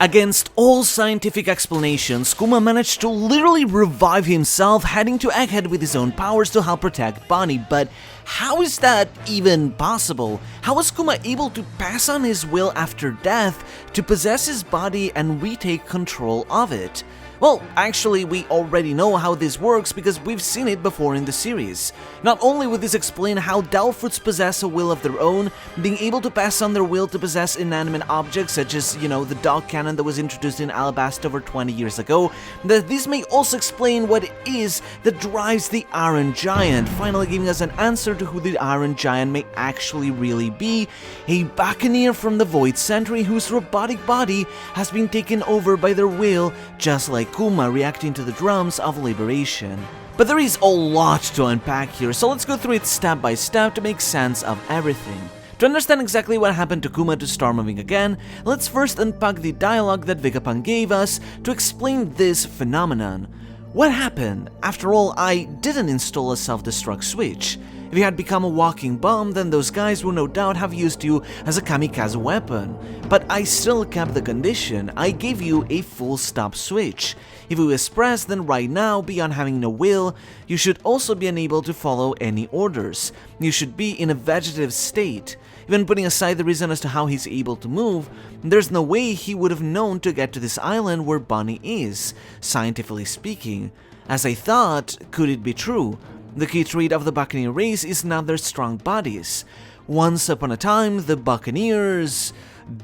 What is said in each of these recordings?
Against all scientific explanations, Kuma managed to literally revive himself, heading to Egghead with his own powers to help protect Bunny, but how is that even possible? How was Kuma able to pass on his will after death to possess his body and retake control of it? Well, actually, we already know how this works because we've seen it before in the series. Not only would this explain how Devil Fruits possess a will of their own, being able to pass on their will to possess inanimate objects such as, the dog cannon that was introduced in Alabasta over 20 years ago, that this may also explain what it is that drives the Iron Giant, finally giving us an answer to who the Iron Giant may actually really be, a Buccaneer from the Void Century whose robotic body has been taken over by their will, just like Kuma reacting to the drums of liberation. But there is a lot to unpack here, so let's go through it step by step to make sense of everything. To understand exactly what happened to Kuma to start moving again, let's first unpack the dialogue that Vegapunk gave us to explain this phenomenon. What happened? After all, I didn't install a self-destruct switch. If you had become a walking bomb, then those guys would no doubt have used you as a kamikaze weapon. But I still kept the condition. I gave you a full stop switch. If it was pressed, then right now, beyond having no will, you should also be unable to follow any orders. You should be in a vegetative state. Even putting aside the reason as to how he's able to move, there's no way he would have known to get to this island where Bunny is, scientifically speaking. As I thought, could it be true? The key trait of the Buccaneer race is not their strong bodies. Once upon a time, the Buccaneers...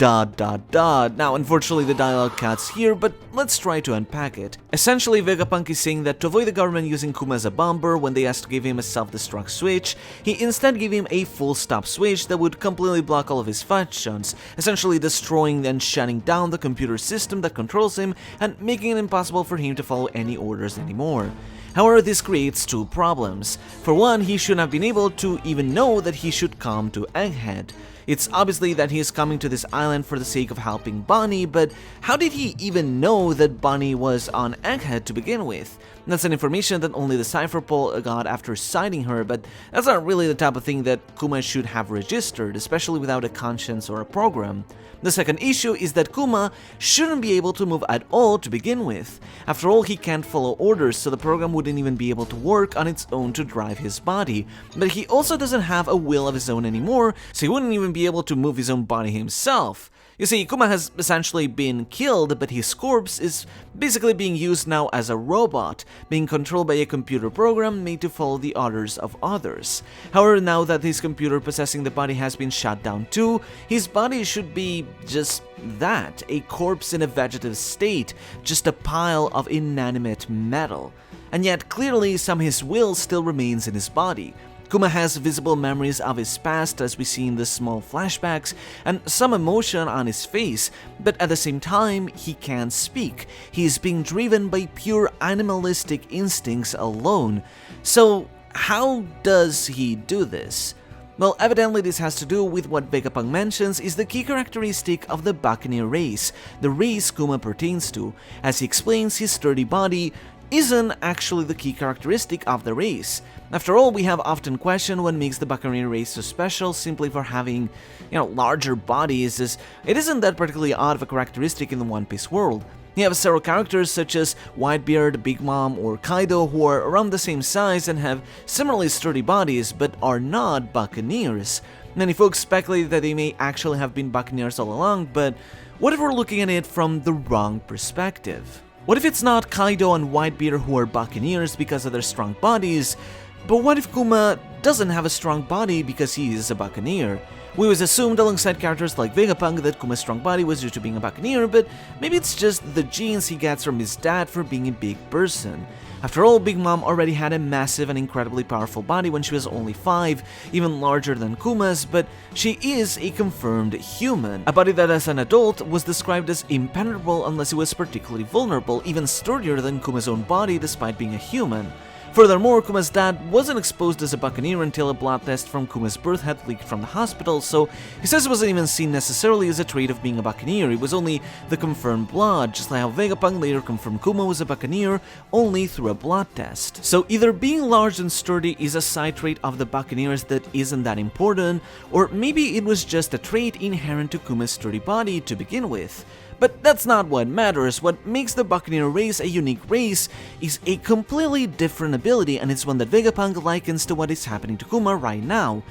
Now, unfortunately, the dialogue cuts here, but let's try to unpack it. Essentially, Vegapunk is saying that to avoid the government using Kuma as a bomber when they asked to give him a self-destruct switch, he instead gave him a full-stop switch that would completely block all of his functions, essentially destroying and shutting down the computer system that controls him and making it impossible for him to follow any orders anymore. However, this creates two problems. For one, he shouldn't have been able to even know that he should come to Egghead. It's obviously that he is coming to this island for the sake of helping Bunny, but how did he even know that Bunny was on Egghead to begin with? That's an information that only the Cypher Pole got after sighting her, but that's not really the type of thing that Kuma should have registered, especially without a conscience or a program. The second issue is that Kuma shouldn't be able to move at all to begin with. After all, he can't follow orders, so the program wouldn't even be able to work on its own to drive his body. But he also doesn't have a will of his own anymore, so he wouldn't even be able to move his own body himself. You see, Kuma has essentially been killed, but his corpse is basically being used now as a robot, being controlled by a computer program made to follow the orders of others. However, now that his computer possessing the body has been shut down too, his body should be just that, a corpse in a vegetative state, just a pile of inanimate metal. And yet, clearly, some of his will still remains in his body. Kuma has visible memories of his past as we see in the small flashbacks and some emotion on his face, but at the same time he can't speak. He is being driven by pure animalistic instincts alone. So how does he do this? Well, evidently this has to do with what Vegapunk mentions is the key characteristic of the Buccaneer race, the race Kuma pertains to. As he explains, his sturdy body isn't actually the key characteristic of the race. After all, we have often questioned what makes the Buccaneer race so special simply for having, larger bodies, as it isn't that particularly odd of a characteristic in the One Piece world. You have several characters such as Whitebeard, Big Mom, or Kaido who are around the same size and have similarly sturdy bodies but are not Buccaneers. Many folks speculate that they may actually have been Buccaneers all along, but what if we're looking at it from the wrong perspective? What if it's not Kaido and Whitebeard who are Buccaneers because of their strong bodies, but what if Kuma doesn't have a strong body because he is a Buccaneer? We always assumed alongside characters like Vegapunk that Kuma's strong body was due to being a Buccaneer, but maybe it's just the genes he gets from his dad for being a big person. After all, Big Mom already had a massive and incredibly powerful body when she was only 5, even larger than Kuma's, but she is a confirmed human. A body that as an adult was described as impenetrable unless it was particularly vulnerable, even sturdier than Kuma's own body despite being a human. Furthermore, Kuma's dad wasn't exposed as a Buccaneer until a blood test from Kuma's birth had leaked from the hospital, so he says it wasn't even seen necessarily as a trait of being a Buccaneer, it was only the confirmed blood, just like how Vegapunk later confirmed Kuma was a Buccaneer only through a blood test. So either being large and sturdy is a side trait of the Buccaneers that isn't that important, or maybe it was just a trait inherent to Kuma's sturdy body to begin with. But that's not what matters. What makes the Buccaneer race a unique race is a completely different ability, and it's one that Vegapunk likens to what is happening to Kuma right now.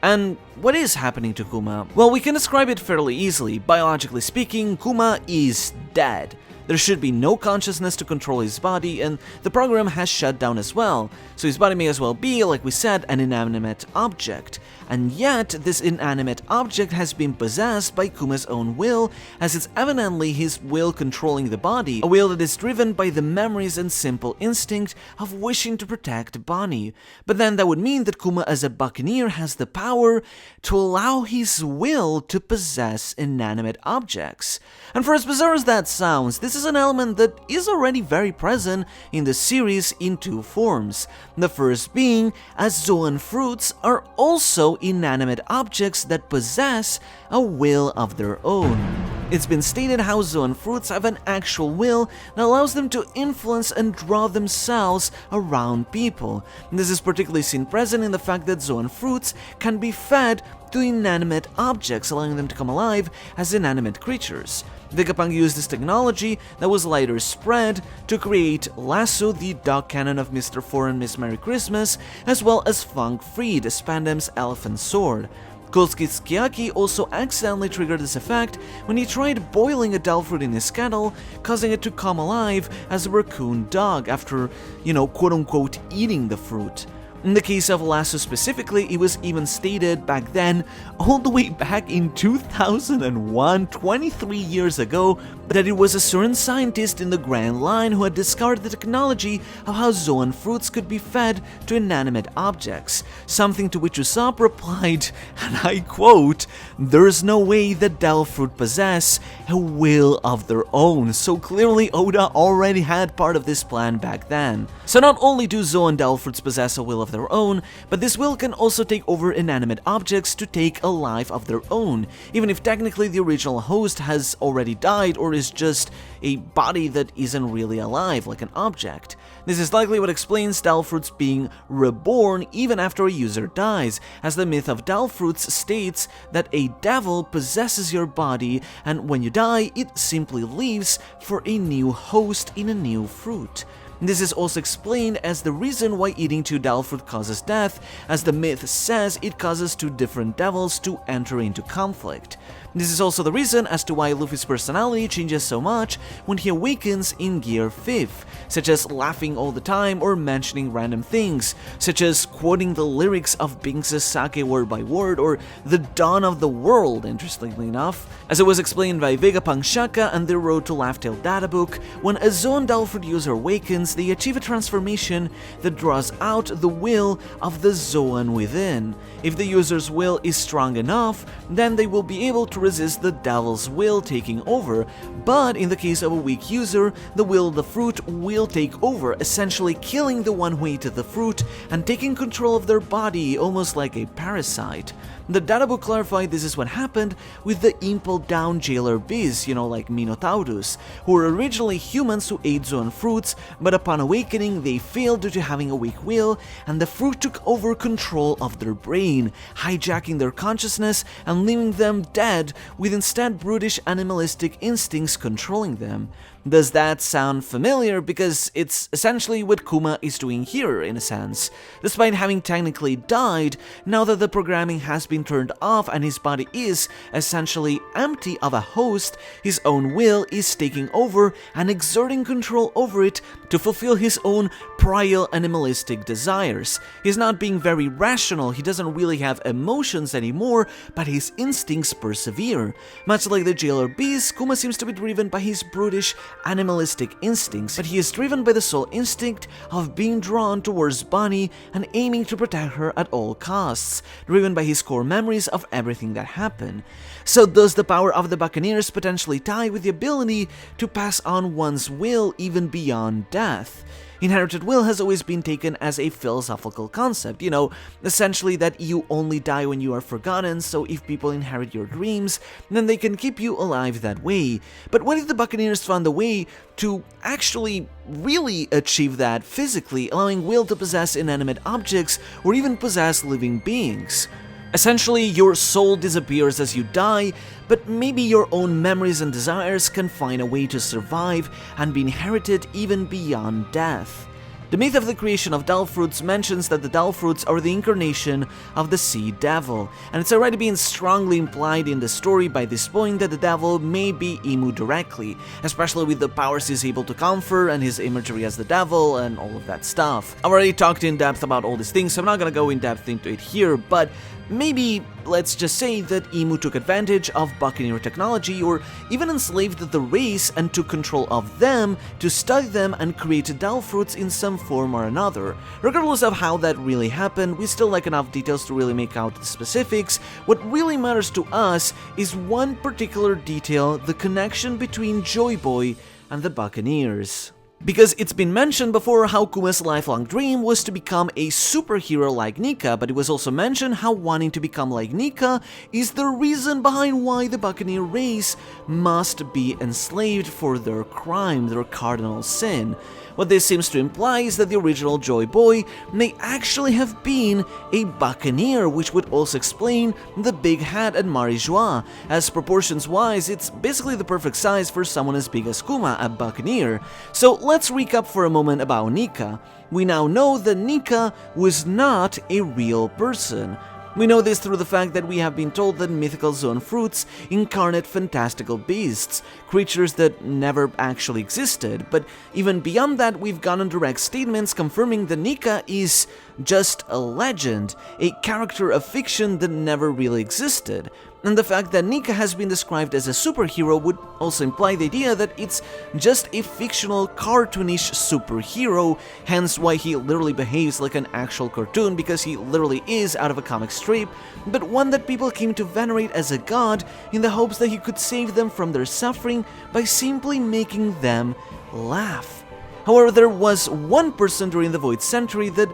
And what is happening to Kuma? Well, we can describe it fairly easily. Biologically speaking, Kuma is dead. There should be no consciousness to control his body, and the program has shut down as well, so his body may as well be, like we said, an inanimate object. And yet, this inanimate object has been possessed by Kuma's own will, as it's evidently his will controlling the body, a will that is driven by the memories and simple instinct of wishing to protect Bonnie. But then that would mean that Kuma as a Buccaneer has the power to allow his will to possess inanimate objects. And for as bizarre as that sounds, this is an element that is already very present in the series in two forms. The first being, as Zoan fruits are also inanimate objects that possess a will of their own. It's been stated how Zoan fruits have an actual will that allows them to influence and draw themselves around people. This is particularly seen present in the fact that Zoan fruits can be fed to inanimate objects, allowing them to come alive as inanimate creatures. Vegapunk used this technology that was later spread to create Lasso, the dog cannon of Mr. Four and Miss Merry Christmas, as well as Funk Freed, Spandam's elephant sword. Kolskitskiaki also accidentally triggered this effect when he tried boiling a Delfruit in his kettle, causing it to come alive as a raccoon dog after, quote-unquote eating the fruit. In the case of Lasso specifically, it was even stated back then, all the way back in 2001, 23 years ago, that it was a certain scientist in the Grand Line who had discovered the technology of how Zoan fruits could be fed to inanimate objects, something to which Usopp replied, and I quote, "There's no way that Delfruit possess a will of their own," so clearly Oda already had part of this plan back then. So not only do Zoan Delfruits possess a will of their own, but this will can also take over inanimate objects to take a life of their own, even if technically the original host has already died or is just a body that isn't really alive, like an object. This is likely what explains Delfruits being reborn even after a user dies, as the myth of Delfruits states that a devil possesses your body, and when you die, it simply leaves for a new host in a new fruit. This is also explained as the reason why eating two Delfruit causes death, as the myth says it causes two different devils to enter into conflict. This is also the reason as to why Luffy's personality changes so much when he awakens in Gear 5, such as laughing all the time or mentioning random things, such as quoting the lyrics of Binks' Sake word by word or the dawn of the world, interestingly enough. As it was explained by Vegapunk Shaka and their Road to Laugh-Tale databook, when a Zoan Delfruit user awakens, they achieve a transformation that draws out the will of the Zoan within. If the user's will is strong enough, then they will be able to resist the devil's will taking over, but in the case of a weak user, the will of the fruit will take over, essentially killing the one who ate the fruit and taking control of their body, almost like a parasite. The databook clarified this is what happened with the Impel Down jailer bees, like Minotaurus, who were originally humans who ate Zoan fruits, but upon awakening they failed due to having a weak will, and the fruit took over control of their brain, hijacking their consciousness and leaving them dead, with instead brutish animalistic instincts controlling them. Does that sound familiar? Because it's essentially what Kuma is doing here, in a sense. Despite having technically died, now that the programming has been turned off and his body is essentially empty of a host, his own will is taking over and exerting control over it to fulfill his own primal animalistic desires. He's not being very rational, he doesn't really have emotions anymore, but his instincts persevere. Much like the jailer bees, Kuma seems to be driven by his brutish animalistic instincts, but he is driven by the sole instinct of being drawn towards Bonnie and aiming to protect her at all costs, driven by his core memories of everything that happened. So does the power of the Buccaneers potentially tie with the ability to pass on one's will even beyond death? Inherited will has always been taken as a philosophical concept, essentially that you only die when you are forgotten, so if people inherit your dreams, then they can keep you alive that way. But what if the Buccaneers found a way to actually really achieve that physically, allowing will to possess inanimate objects or even possess living beings? Essentially, your soul disappears as you die, but maybe your own memories and desires can find a way to survive and be inherited even beyond death. The myth of the creation of Dal fruits mentions that the Dal fruits are the incarnation of the sea devil, and it's already been strongly implied in the story by this point that the devil may be Imu directly, especially with the powers he's able to confer and his imagery as the devil and all of that stuff. I've already talked in depth about all these things, so I'm not gonna go in depth into it here, but maybe let's just say that Imu took advantage of Buccaneer technology or even enslaved the race and took control of them to study them and create Dal fruits in some form or another. Regardless of how that really happened, we still lack enough details to really make out the specifics. What really matters to us is one particular detail: the connection between Joyboy and the Buccaneers. Because it's been mentioned before how Kuma's lifelong dream was to become a superhero like Nika, but it was also mentioned how wanting to become like Nika is the reason behind why the Buccaneer race must be enslaved for their crime, their cardinal sin. What this seems to imply is that the original Joyboy may actually have been a Buccaneer, which would also explain the big hat and Marijois, as proportions-wise it's basically the perfect size for someone as big as Kuma, a Buccaneer. So let's recap for a moment about Nika. We now know that Nika was not a real person. We know this through the fact that we have been told that mythical zone fruits incarnate fantastical beasts, creatures that never actually existed, but even beyond that we've gotten direct statements confirming that Nika is just a legend, a character of fiction that never really existed. And the fact that Nika has been described as a superhero would also imply the idea that it's just a fictional, cartoonish superhero, hence why he literally behaves like an actual cartoon, because he literally is out of a comic strip, but one that people came to venerate as a god in the hopes that he could save them from their suffering by simply making them laugh. However, there was one person during the Void Century that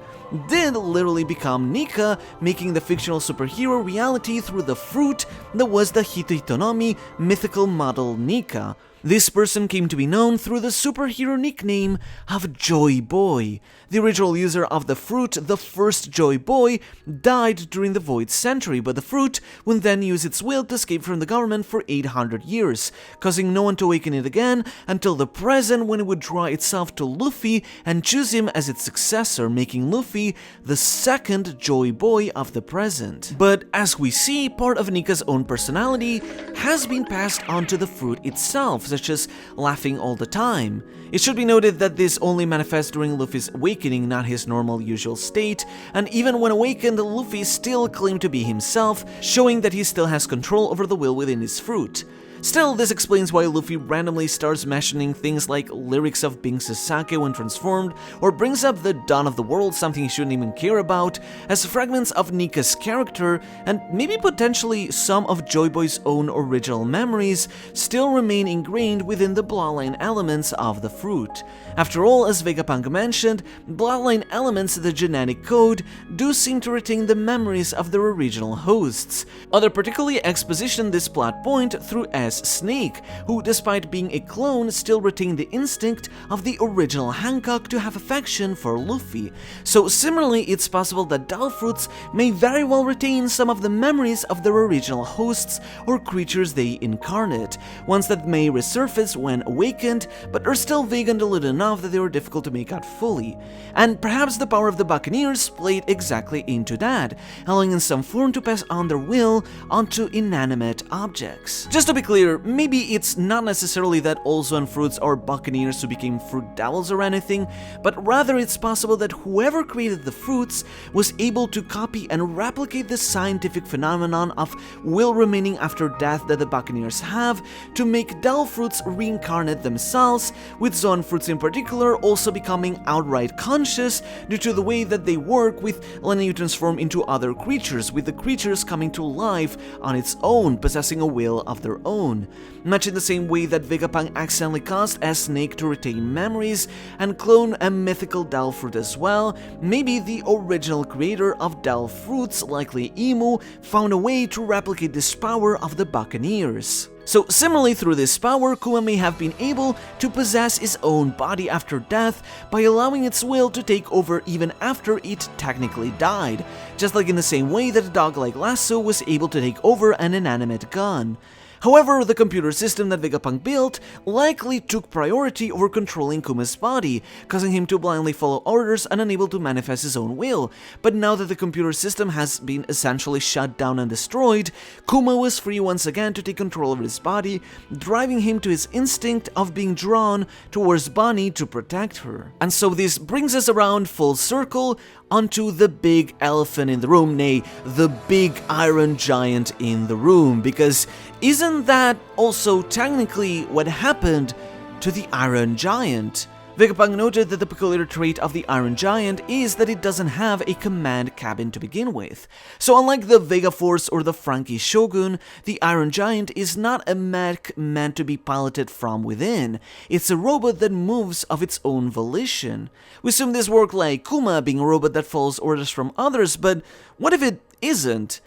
did literally become Nika, making the fictional superhero reality through the fruit that was the Hitohitonomi mythical model Nika. This person came to be known through the superhero nickname of Joyboy. The original user of the fruit, the first Joyboy, died during the Void Century, but the fruit would then use its will to escape from the government for 800 years, causing no one to awaken it again until the present, when it would draw itself to Luffy and choose him as its successor, making Luffy the second Joyboy of the present. But as we see, part of Nika's own personality has been passed on to the fruit itself, such as laughing all the time. It should be noted that this only manifests during Luffy's awakening, not his normal usual state, and even when awakened, Luffy still claimed to be himself, showing that he still has control over the will within his fruit. Still, this explains why Luffy randomly starts mentioning things like lyrics of Bing Sasake when transformed, or brings up the dawn of the world, something he shouldn't even care about, as fragments of Nika's character, and maybe potentially some of Joyboy's own original memories, still remain ingrained within the bloodline elements of the fruit. After all, as Vegapunk mentioned, bloodline elements of the genetic code do seem to retain the memories of their original hosts. Other particularly exposition this plot point through Snake, who despite being a clone still retained the instinct of the original Hancock to have affection for Luffy. So similarly, it's possible that Dal fruits may very well retain some of the memories of their original hosts or creatures they incarnate, ones that may resurface when awakened, but are still vague and diluted enough that they were difficult to make out fully. And perhaps the power of the Buccaneers played exactly into that, allowing in some form to pass on their will onto inanimate objects. Just to be clear, maybe it's not necessarily that all zone fruits are Buccaneers who became fruit devils or anything, but rather it's possible that whoever created the fruits was able to copy and replicate the scientific phenomenon of will remaining after death that the Buccaneers have to make Dal fruits reincarnate themselves, with zone fruits in particular also becoming outright conscious due to the way that they work, with letting you transform into other creatures, with the creatures coming to life on its own, possessing a will of their own. own. Much in the same way that Vegapunk accidentally caused a snake to retain memories and clone a mythical Del fruit as well, maybe the original creator of Del fruits, likely Emu, found a way to replicate this power of the Buccaneers. So similarly, through this power, Kuma may have been able to possess his own body after death by allowing its will to take over even after it technically died, just like in the same way that a dog like Lasso was able to take over an inanimate gun. However, the computer system that Vegapunk built likely took priority over controlling Kuma's body, causing him to blindly follow orders and unable to manifest his own will. But now that the computer system has been essentially shut down and destroyed, Kuma was free once again to take control of his body, driving him to his instinct of being drawn towards Bonnie to protect her. And so this brings us around full circle onto the big elephant in the room, nay, the big iron giant in the room, because isn't that also technically what happened to the Iron Giant? Vegapunk noted that the peculiar trait of the Iron Giant is that it doesn't have a command cabin to begin with. So unlike the Vega Force or the Frankie Shogun, the Iron Giant is not a mech meant to be piloted from within. It's a robot that moves of its own volition. We assume this works like Kuma being a robot that follows orders from others, but what if it isn't?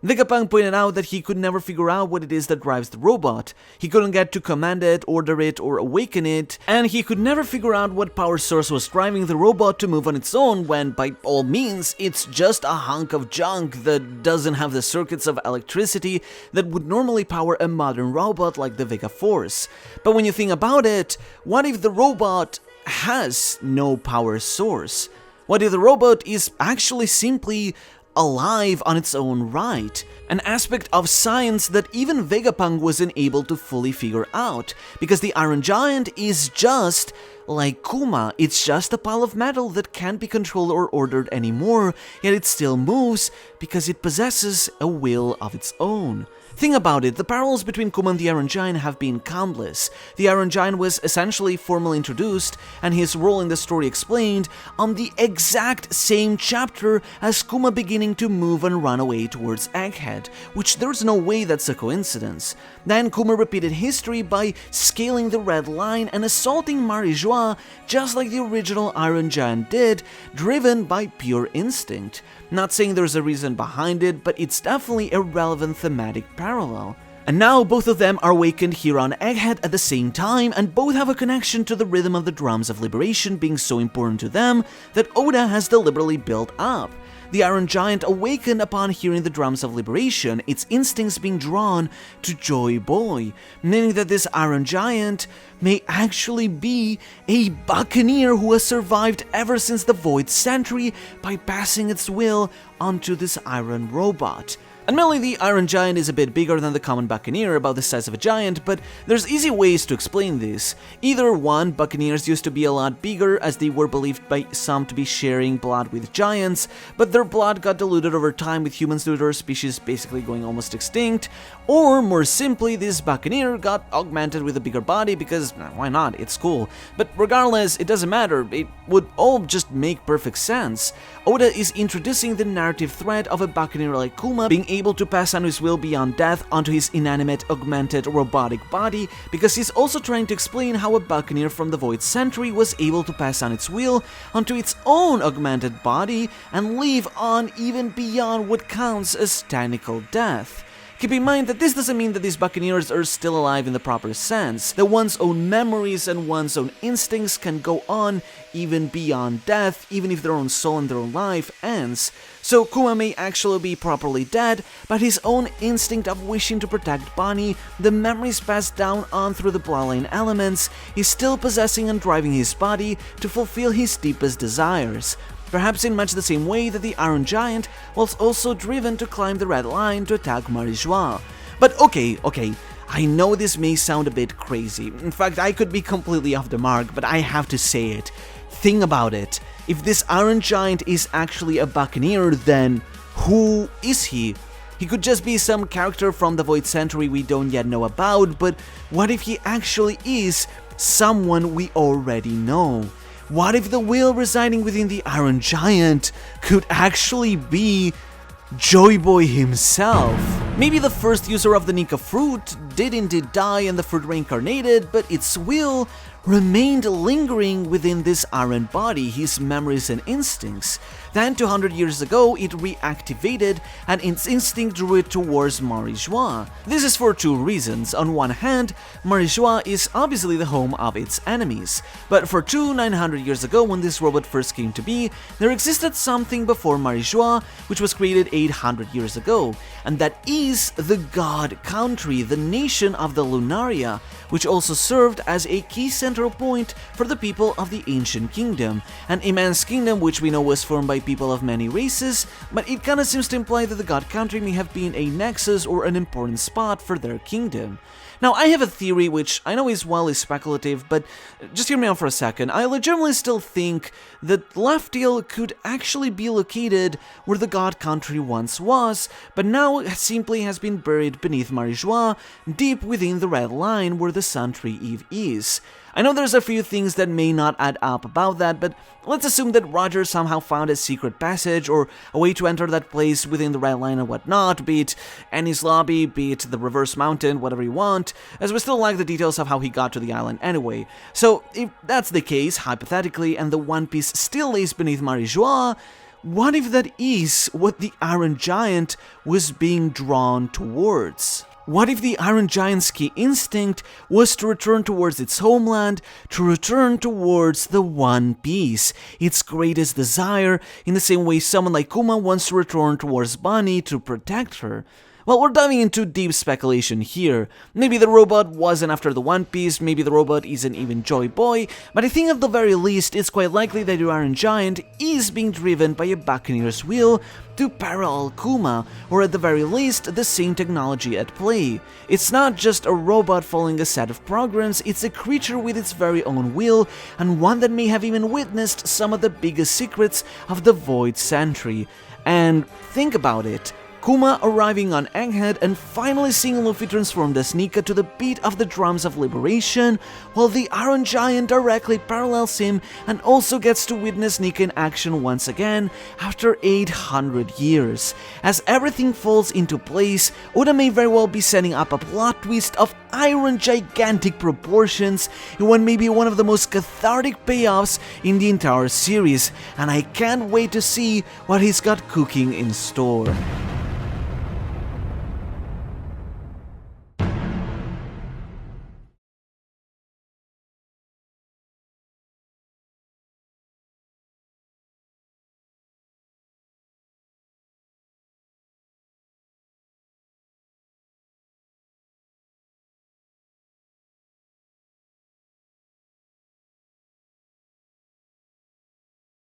Vegapunk pointed out that he could never figure out what it is that drives the robot. He couldn't get to command it, order it, or awaken it, and he could never figure out what power source was driving the robot to move on its own when, by all means, it's just a hunk of junk that doesn't have the circuits of electricity that would normally power a modern robot like the Vega Force. But when you think about it, what if the robot has no power source? What if the robot is actually simply alive on its own right, an aspect of science that even Vegapunk wasn't able to fully figure out, because the Iron Giant is just like Kuma, it's just a pile of metal that can't be controlled or ordered anymore, yet it still moves because it possesses a will of its own. Think about it, the parallels between Kuma and the Iron Giant have been countless. The Iron Giant was essentially formally introduced and his role in the story explained on the exact same chapter as Kuma beginning to move and run away towards Egghead, which there's no way that's a coincidence. Then Kuma repeated history by scaling the Red Line and assaulting Marie-Joie just like the original Iron Giant did, driven by pure instinct. Not saying there's a reason behind it, but it's definitely a relevant thematic parallel. And now both of them are awakened here on Egghead at the same time, and both have a connection to the rhythm of the drums of liberation being so important to them that Oda has deliberately built up. The Iron Giant awakened upon hearing the drums of liberation, its instincts being drawn to Joyboy, meaning that this Iron Giant may actually be a Buccaneer who has survived ever since the Void Century by passing its will onto this iron robot. Admittedly, the Iron Giant is a bit bigger than the common Buccaneer, about the size of a giant, but there's easy ways to explain this. Either one, Buccaneers used to be a lot bigger as they were believed by some to be sharing blood with giants, but their blood got diluted over time with humans due to their species basically going almost extinct, or more simply, this Buccaneer got augmented with a bigger body because, why not, it's cool. But regardless, it doesn't matter, it would all just make perfect sense. Oda is introducing the narrative thread of a Buccaneer like Kuma being able to pass on his will beyond death onto his inanimate, augmented, robotic body, because he's also trying to explain how a Buccaneer from the Void Century was able to pass on its will onto its own augmented body and live on even beyond what counts as technical death. Keep in mind that this doesn't mean that these Buccaneers are still alive in the proper sense, that one's own memories and one's own instincts can go on even beyond death, even if their own soul and their own life ends. So Kuma may actually be properly dead, but his own instinct of wishing to protect Bonnie, the memories passed down on through the bloodline elements, is still possessing and driving his body to fulfill his deepest desires. Perhaps in much the same way that the Iron Giant was also driven to climb the Red Line to attack Marie-Joie. But okay, I know this may sound a bit crazy. In fact, I could be completely off the mark, but I have to say it. Think about it. If this Iron Giant is actually a Buccaneer, then who is he? He could just be some character from the Void Century we don't yet know about, but what if he actually is someone we already know? What if the will residing within the Iron Giant could actually be Joyboy himself? Maybe the first user of the Nika fruit did indeed die and the fruit reincarnated, but its will remained lingering within this iron body, his memories and instincts. Then 200 years ago, it reactivated and its instinct drew it towards Marijois. This is for two reasons. On one hand, Marijois is obviously the home of its enemies, but for 900 years ago when this robot first came to be, there existed something before Marijois which was created 800 years ago, and that is the God Country, the nation of the Lunaria, which also served as a key central point for the people of the Ancient Kingdom, an immense kingdom which we know was formed by people of many races, but it kinda seems to imply that the God Country may have been a nexus or an important spot for their kingdom. Now, I have a theory which I know is wildly speculative, but just hear me out for a second. I legitimately still think that Leftiel could actually be located where the God Country once was, but now simply has been buried beneath Marijois, deep within the red line where the Sun Tree Eve is. I know there's a few things that may not add up about that, but let's assume that Roger somehow found a secret passage or a way to enter that place within the red line and whatnot, be it Annie's lobby, be it the reverse mountain, whatever you want, as we still lack the details of how he got to the island anyway. So if that's the case, hypothetically, and the One Piece still lays beneath Marijois, what if that is what the Iron Giant was being drawn towards? What if the Iron Giant's key instinct was to return towards its homeland, to return towards the One Piece, its greatest desire, in the same way someone like Kuma wants to return towards Bonnie to protect her? Well, we're diving into deep speculation here. Maybe the robot wasn't after the One Piece, maybe the robot isn't even Joyboy, but I think at the very least it's quite likely that the Iron Giant is being driven by a Buccaneer's will to parallel Kuma, or at the very least the same technology at play. It's not just a robot following a set of programs, it's a creature with its very own will, and one that may have even witnessed some of the biggest secrets of the Void Century. And think about it. Kuma arriving on Egghead and finally seeing Luffy transformed as Nika to the beat of the drums of liberation, while the Iron Giant directly parallels him and also gets to witness Nika in action once again after 800 years. As everything falls into place, Oda may very well be setting up a plot twist of iron gigantic proportions in what may be one of the most cathartic payoffs in the entire series, and I can't wait to see what he's got cooking in store.